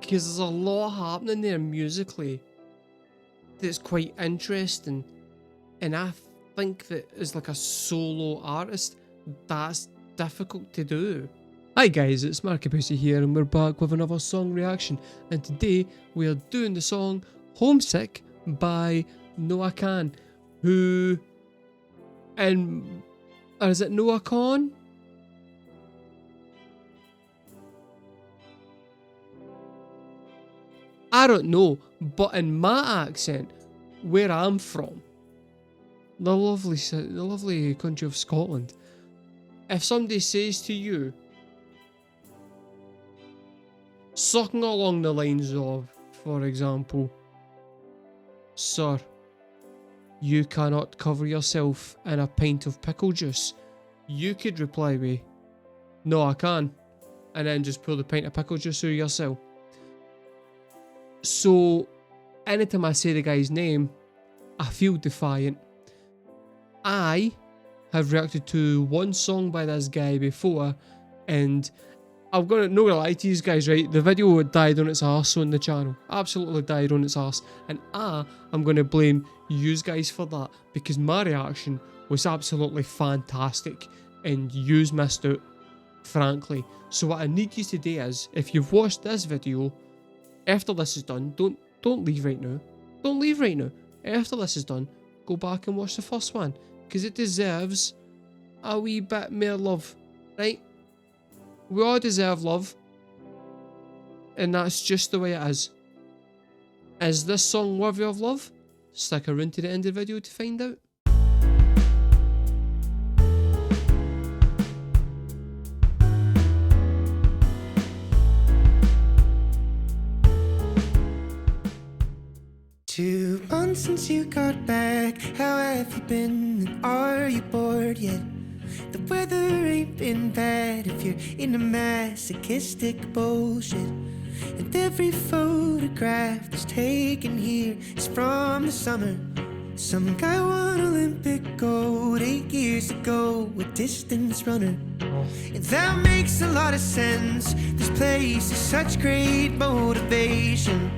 because there's a lot happening there musically that's quite interesting, and I think that as like a solo artist, that's difficult to do. Hi guys, it's markabusi here, and we're back with another song reaction, and today we are doing the song Homesick by Kahan, who, and or is it Kahan? I don't know, but in my accent, where I'm from, the lovely country of Scotland, if somebody says to you, something along the lines of, for example, "Sir, you cannot cover yourself in a pint of pickle juice," you could reply with, "No, I can," and then just pour the pint of pickle juice through yourself. So, anytime I say the guy's name, I feel defiant. I have reacted to one song by this guy before, and I'm not gonna lie to you guys, right? The video died on its arse on the channel. Absolutely died on its arse. And I'm gonna blame you guys for that, because my reaction was absolutely fantastic and yous missed out, frankly. So what I need you to do is, if you've watched this video, after this is done, don't leave right now. Don't leave right now. After this is done, go back and watch the first one, because it deserves a wee bit more love, right? We all deserve love, and that's just the way it is. Is this song worthy of love? Stick around to the end of the video to find out. Two months since you got back, how have you been, and are you bored yet? The weather ain't been bad if you're into masochistic bullshit. And every photograph that's taken here is from the summer. Some guy won Olympic gold 8 years ago, a distance runner. And that makes a lot of sense. This place is such great motivation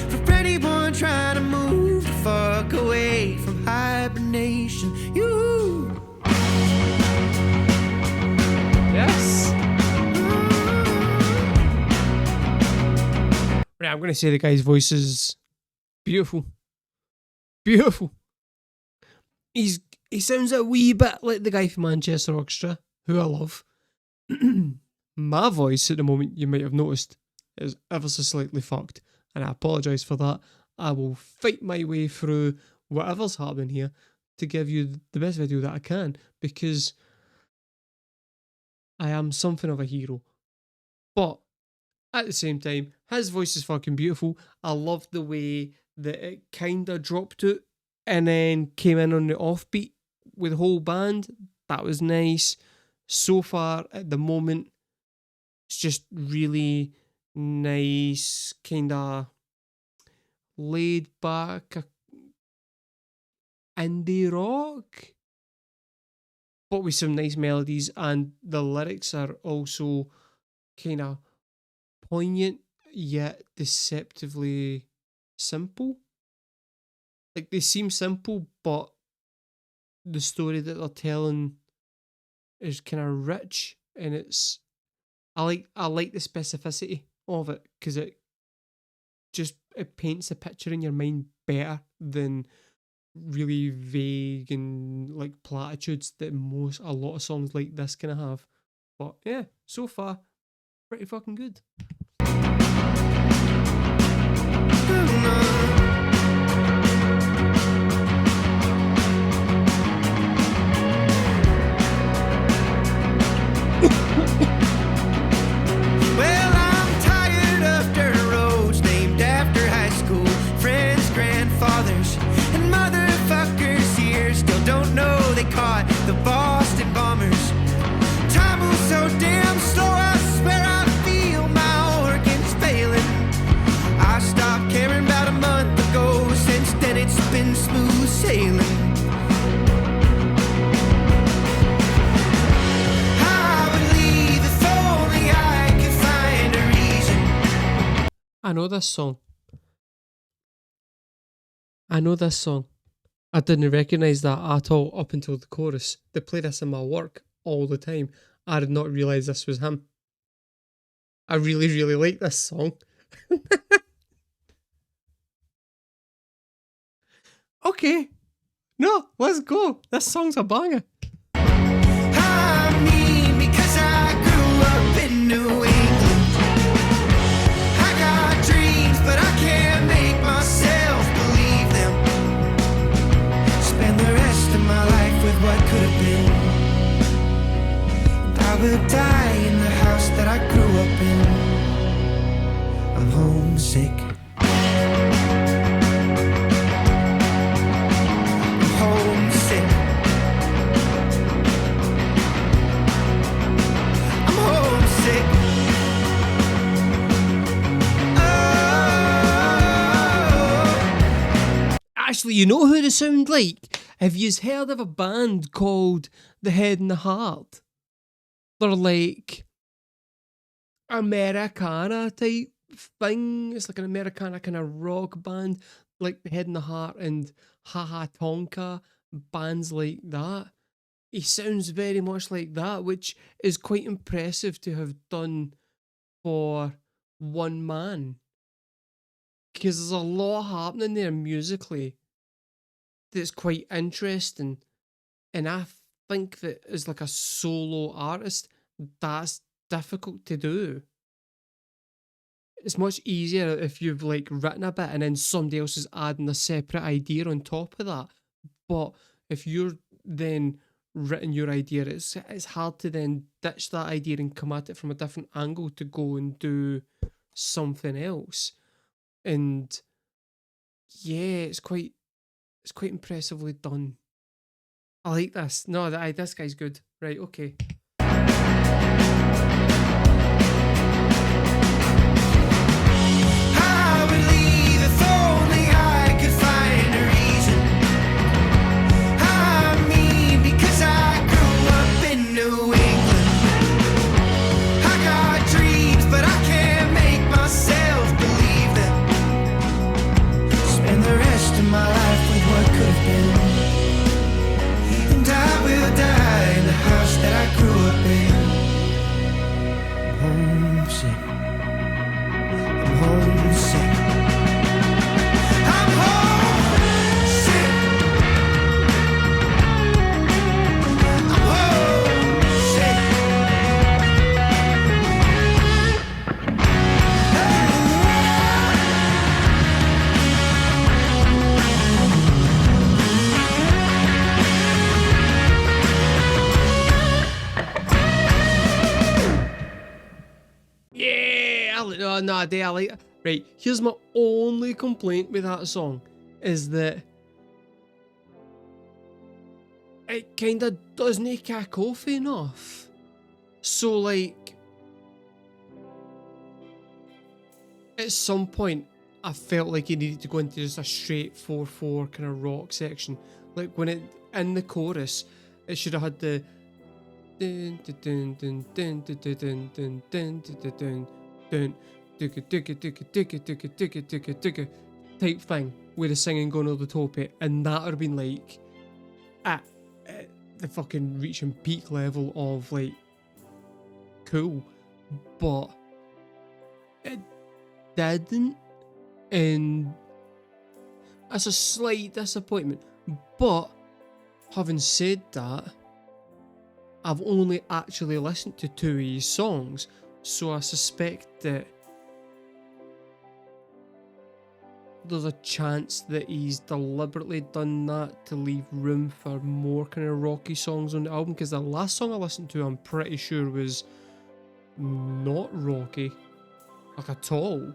for anyone trying to move the fuck away from hibernation. You. Yes. Right, I'm gonna say the guy's voice is beautiful. Beautiful. He sounds a wee bit like the guy from Manchester Orchestra, who I love. My voice at the moment, you might have noticed, is ever so slightly fucked, and I apologise for that. I will fight my way through whatever's happening here to give you the best video that I can, because I am something of a hero. But at the same time, his voice is fucking beautiful. I love the way that it kind of dropped it and then came in on the offbeat with the whole band. That was nice. So far at the moment, it's just really nice, kind of laid back indie rock, but with some nice melodies, and the lyrics are also kind of poignant yet deceptively simple. Like, they seem simple, but the story that they're telling is kind of rich, and it's I like the specificity of it, because it paints a picture in your mind better than really vague and like platitudes that a lot of songs like this kind of have. But yeah, so far pretty fucking good. Well, I'm tired of dirt roads named after high school friends, grandfathers, and motherfuckers here still don't know they caught the Boston bombers. Time moves so damn slow, I swear I feel my I know this song. I know this song. I didn't recognise that at all up until the chorus. They play this in my work all the time. I did not realise this was him. I really, really like this song. Okay. No, let's go. This song's a banger. I mean, because I grew up in New England. I got dreams, but I can't make myself believe them. Spend the rest of my life with what could have been. And I will die in the house that I grew up in. I'm homesick. Homesick. I'm homesick. Oh. Actually, you know who they sound like? Have you heard of a band called The Head and the Heart? They're like Americana type thing. It's like an Americana kind of rock band, like The Head and the Heart and Haha Tonka, bands like that. He sounds very much like that, which is quite impressive to have done for one man. Because there's a lot happening there musically that's quite interesting. And I think that as like a solo artist, that's difficult to do. It's much easier if you've like written a bit and then somebody else is adding a separate idea on top of that. But if you're then written your idea, it's hard to then ditch that idea and come at it from a different angle to go and do something else. And yeah, it's quite impressively done. I like this. No, this guy's good. Right, okay. I would leave if only I could find a reason. I mean, because I grew up in New England. I got dreams, but I can't make myself believe them. Spend the rest of my life with what could have been. And I will die in the house that I grew up in. Homesick. I'm homesick. I'm homesick. I'm homesick. Yeah, no, I like it. Right, here's my only complaint with that song is that it kind of doesn't kick off enough. So, like, at some point, I felt like it needed to go into just a straight 4/4 kind of rock section. Like, when it, in the chorus, it should have had the dun dun dun dun dun dun dun dun dun dun dun dun type thing with the singing going over the top of it, and that would have been like at the fucking reaching peak level of like cool, but it didn't, and that's a slight disappointment. But having said that, I've only actually listened to 2 of his songs, so I suspect that there's a chance that he's deliberately done that to leave room for more kind of rocky songs on the album, because the last song I listened to, I'm pretty sure, was not rocky, like at all.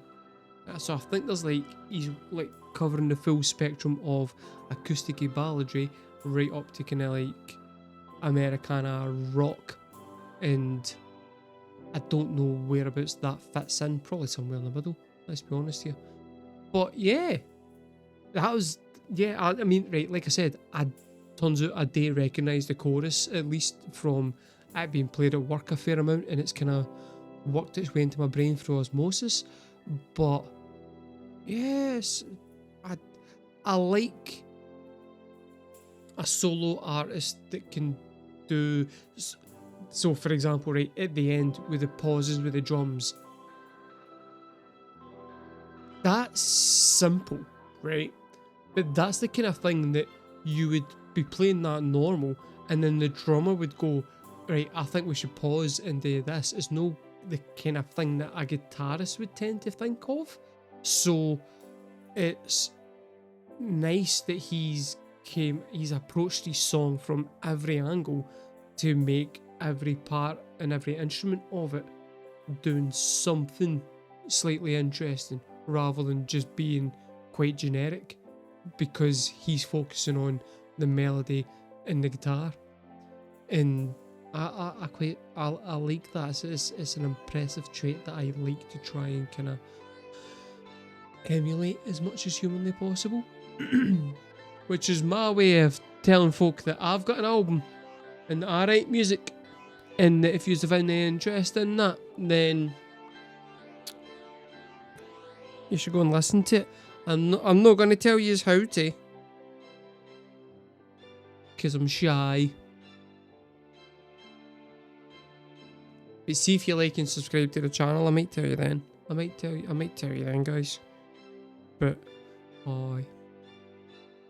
So I think there's like, he's like covering the full spectrum of acoustic balladry right up to kind of like Americana rock, and I don't know whereabouts that fits in, probably somewhere in the middle, let's be honest here. But yeah, that was, yeah, I mean, right, like I said, turns out I do recognise the chorus, at least from it being played at work a fair amount, and it's kind of worked its way into my brain through osmosis. But Yes, I like a solo artist that can do. So, for example, right at the end with the pauses with the drums, that's simple, right? But that's the kind of thing that you would be playing that normal, and then the drummer would go, right, I think we should pause and do this. It's no the kind of thing that a guitarist would tend to think of. So it's nice that he's approached his song from every angle to make every part and every instrument of it doing something slightly interesting rather than just being quite generic, because he's focusing on the melody and the guitar. And I like that. It's an impressive trait that I like to try and kind of emulate as much as humanly possible. Which is my way of telling folk that I've got an album and I write music, and that if you have any interest in that, then you should go and listen to it. I'm not going to tell you how to, because I'm shy. But see if you like and subscribe to the channel. I might tell you then. I might tell you then, guys. But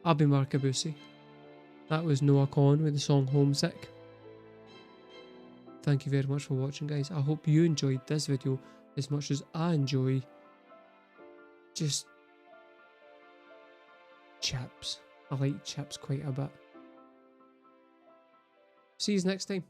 I've been markabusi. That was Noah Kahan with the song Homesick. Thank you very much for watching, guys. I hope you enjoyed this video as much as I enjoy just chips. I like chips quite a bit. See you next time.